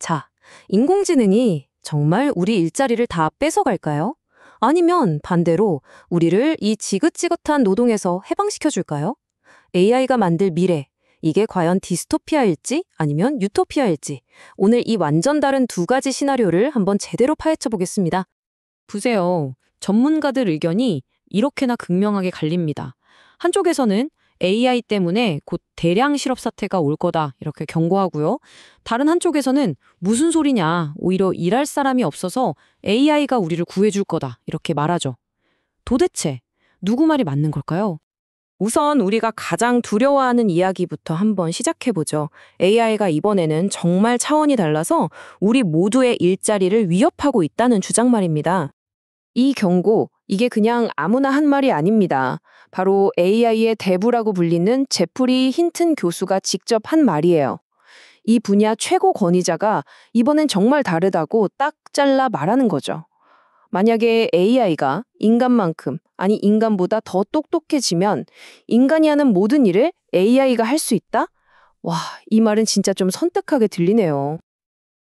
자, 인공지능이 정말 우리 일자리를 다 뺏어갈까요? 아니면 반대로 우리를 이 지긋지긋한 노동에서 해방시켜줄까요? AI가 만들 미래, 이게 과연 디스토피아일지 아니면 유토피아일지 오늘 이 완전 다른 두 가지 시나리오를 한번 제대로 파헤쳐 보겠습니다. 보세요. 전문가들 의견이 이렇게나 극명하게 갈립니다. 한쪽에서는 AI 때문에 곧 대량 실업 사태가 올 거다 이렇게 경고하고요. 다른 한쪽에서는 무슨 소리냐, 오히려 일할 사람이 없어서 AI가 우리를 구해줄 거다 이렇게 말하죠. 도대체 누구 말이 맞는 걸까요? 우선 우리가 가장 두려워하는 이야기부터 한번 시작해보죠. AI가 이번에는 정말 차원이 달라서 우리 모두의 일자리를 위협하고 있다는 주장 말입니다. 이 경고, 이게 그냥 아무나 한 말이 아닙니다. 바로 AI의 대부라고 불리는 제프리 힌튼 교수가 직접 한 말이에요. 이 분야 최고 권위자가 이번엔 정말 다르다고 딱 잘라 말하는 거죠. 만약에 AI가 인간만큼, 아니 인간보다 더 똑똑해지면 인간이 하는 모든 일을 AI가 할 수 있다? 와, 이 말은 진짜 좀 선택하게 들리네요.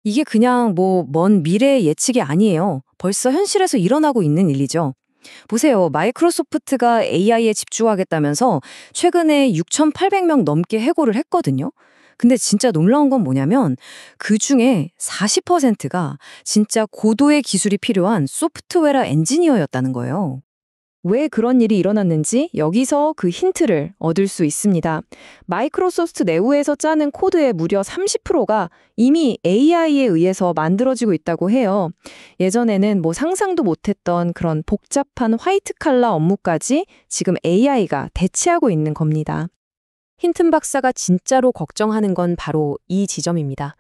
이게 그냥 먼 미래의 예측이 아니에요. 벌써 현실에서 일어나고 있는 일이죠. 보세요. 마이크로소프트가 AI에 집중하겠다면서 최근에 6,800명 넘게 해고를 했거든요. 근데 진짜 놀라운 건 뭐냐면 그중에 40%가 진짜 고도의 기술이 필요한 소프트웨어 엔지니어였다는 거예요. 왜 그런 일이 일어났는지 여기서 그 힌트를 얻을 수 있습니다. 마이크로소프트 내부에서 짜는 코드의 무려 30%가 이미 AI에 의해서 만들어지고 있다고 해요. 예전에는 상상도 못했던 그런 복잡한 화이트 칼라 업무까지 지금 AI가 대체하고 있는 겁니다. 힌튼 박사가 진짜로 걱정하는 건 바로 이 지점입니다.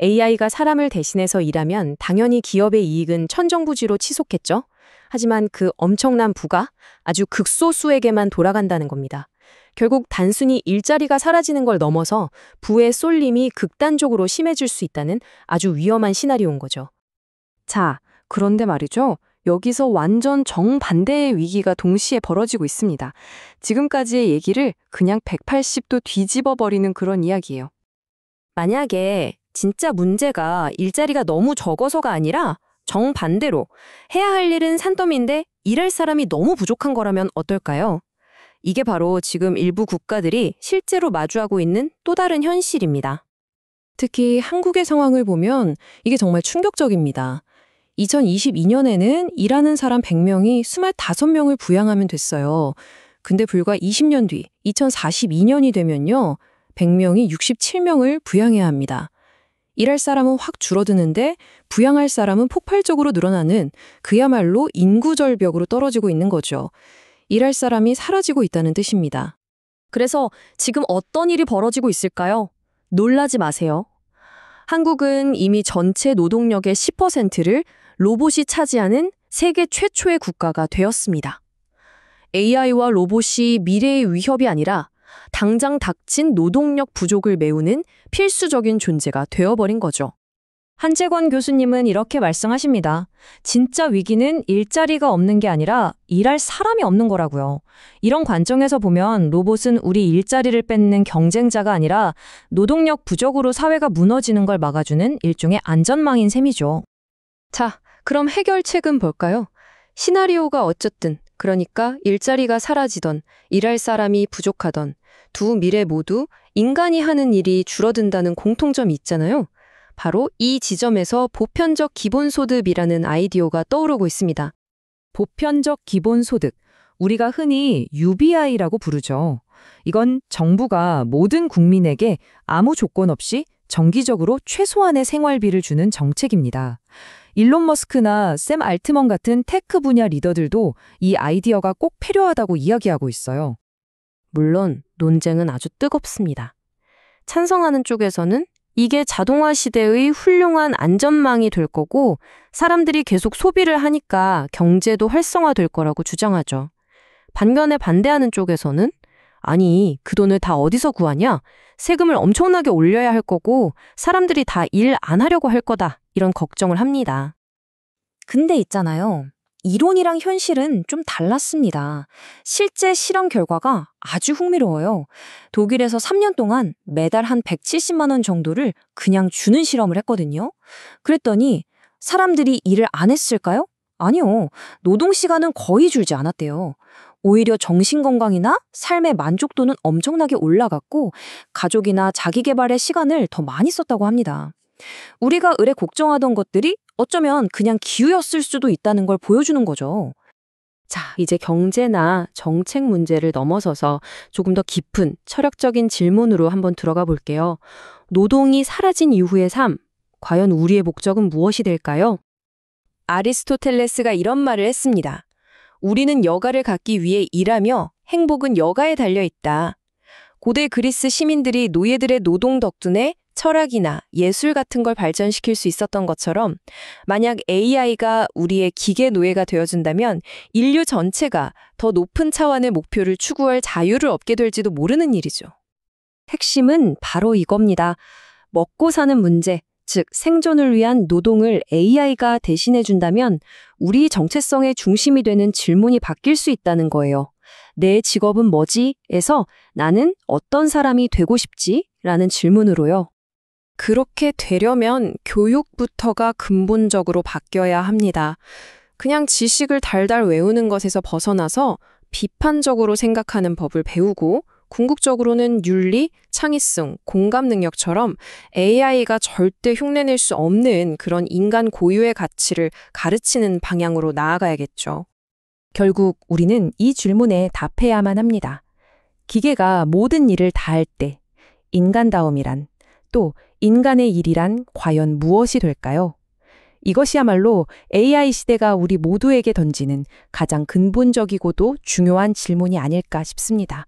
AI가 사람을 대신해서 일하면 당연히 기업의 이익은 천정부지로 치솟겠죠? 하지만 그 엄청난 부가 아주 극소수에게만 돌아간다는 겁니다. 결국 단순히 일자리가 사라지는 걸 넘어서 부의 쏠림이 극단적으로 심해질 수 있다는 아주 위험한 시나리오인 거죠. 자, 그런데 말이죠. 여기서 완전 정반대의 위기가 동시에 벌어지고 있습니다. 지금까지의 얘기를 그냥 180도 뒤집어 버리는 그런 이야기예요. 만약에 진짜 문제가 일자리가 너무 적어서가 아니라 정반대로 해야 할 일은 산더미인데 일할 사람이 너무 부족한 거라면 어떨까요? 이게 바로 지금 일부 국가들이 실제로 마주하고 있는 또 다른 현실입니다. 특히 한국의 상황을 보면 이게 정말 충격적입니다. 2022년에는 일하는 사람 100명이 25명을 부양하면 됐어요. 근데 불과 20년 뒤 2042년이 되면요. 100명이 67명을 부양해야 합니다. 일할 사람은 확 줄어드는데 부양할 사람은 폭발적으로 늘어나는 그야말로 인구절벽으로 떨어지고 있는 거죠. 일할 사람이 사라지고 있다는 뜻입니다. 그래서 지금 어떤 일이 벌어지고 있을까요? 놀라지 마세요. 한국은 이미 전체 노동력의 10%를 로봇이 차지하는 세계 최초의 국가가 되었습니다. AI와 로봇이 미래의 위협이 아니라 당장 닥친 노동력 부족을 메우는 필수적인 존재가 되어버린 거죠. 한재권 교수님은 이렇게 말씀하십니다. 진짜 위기는 일자리가 없는 게 아니라 일할 사람이 없는 거라고요. 이런 관점에서 보면 로봇은 우리 일자리를 뺏는 경쟁자가 아니라 노동력 부족으로 사회가 무너지는 걸 막아주는 일종의 안전망인 셈이죠. 자, 그럼 해결책은 뭘까요? 시나리오가 어쨌든 그러니까 일자리가 사라지던 일할 사람이 부족하던 두 미래 모두 인간이 하는 일이 줄어든다는 공통점이 있잖아요. 바로 이 지점에서 보편적 기본소득이라는 아이디어가 떠오르고 있습니다. 보편적 기본소득, 우리가 흔히 UBI라고 부르죠. 이건 정부가 모든 국민에게 아무 조건 없이 정기적으로 최소한의 생활비를 주는 정책입니다. 일론 머스크나 샘 알트먼 같은 테크 분야 리더들도 이 아이디어가 꼭 필요하다고 이야기하고 있어요. 물론 논쟁은 아주 뜨겁습니다. 찬성하는 쪽에서는 이게 자동화 시대의 훌륭한 안전망이 될 거고 사람들이 계속 소비를 하니까 경제도 활성화될 거라고 주장하죠. 반면에 반대하는 쪽에서는 아니, 그 돈을 다 어디서 구하냐? 세금을 엄청나게 올려야 할 거고 사람들이 다 일 안 하려고 할 거다. 이런 걱정을 합니다. 근데 있잖아요. 이론이랑 현실은 좀 달랐습니다. 실제 실험 결과가 아주 흥미로워요. 독일에서 3년 동안 매달 한 170만 원 정도를 그냥 주는 실험을 했거든요. 그랬더니 사람들이 일을 안 했을까요? 아니요. 노동 시간은 거의 줄지 않았대요. 오히려 정신건강이나 삶의 만족도는 엄청나게 올라갔고 가족이나 자기계발의 시간을 더 많이 썼다고 합니다. 우리가 을에 걱정하던 것들이 어쩌면 그냥 기우였을 수도 있다는 걸 보여주는 거죠. 자, 이제 경제나 정책 문제를 넘어서서 조금 더 깊은 철학적인 질문으로 한번 들어가 볼게요. 노동이 사라진 이후의 삶, 과연 우리의 목적은 무엇이 될까요? 아리스토텔레스가 이런 말을 했습니다. 우리는 여가를 갖기 위해 일하며 행복은 여가에 달려 있다. 고대 그리스 시민들이 노예들의 노동 덕분에 철학이나 예술 같은 걸 발전시킬 수 있었던 것처럼 만약 AI가 우리의 기계 노예가 되어준다면 인류 전체가 더 높은 차원의 목표를 추구할 자유를 얻게 될지도 모르는 일이죠. 핵심은 바로 이겁니다. 먹고 사는 문제, 즉 생존을 위한 노동을 AI가 대신해준다면 우리 정체성의 중심이 되는 질문이 바뀔 수 있다는 거예요. 내 직업은 뭐지? 에서 나는 어떤 사람이 되고 싶지? 라는 질문으로요. 그렇게 되려면 교육부터가 근본적으로 바뀌어야 합니다. 그냥 지식을 달달 외우는 것에서 벗어나서 비판적으로 생각하는 법을 배우고 궁극적으로는 윤리, 창의성, 공감 능력처럼 AI가 절대 흉내낼 수 없는 그런 인간 고유의 가치를 가르치는 방향으로 나아가야겠죠. 결국 우리는 이 질문에 답해야만 합니다. 기계가 모든 일을 다 할 때 인간다움이란 또 인간의 일이란 과연 무엇이 될까요? 이것이야말로 AI 시대가 우리 모두에게 던지는 가장 근본적이고도 중요한 질문이 아닐까 싶습니다.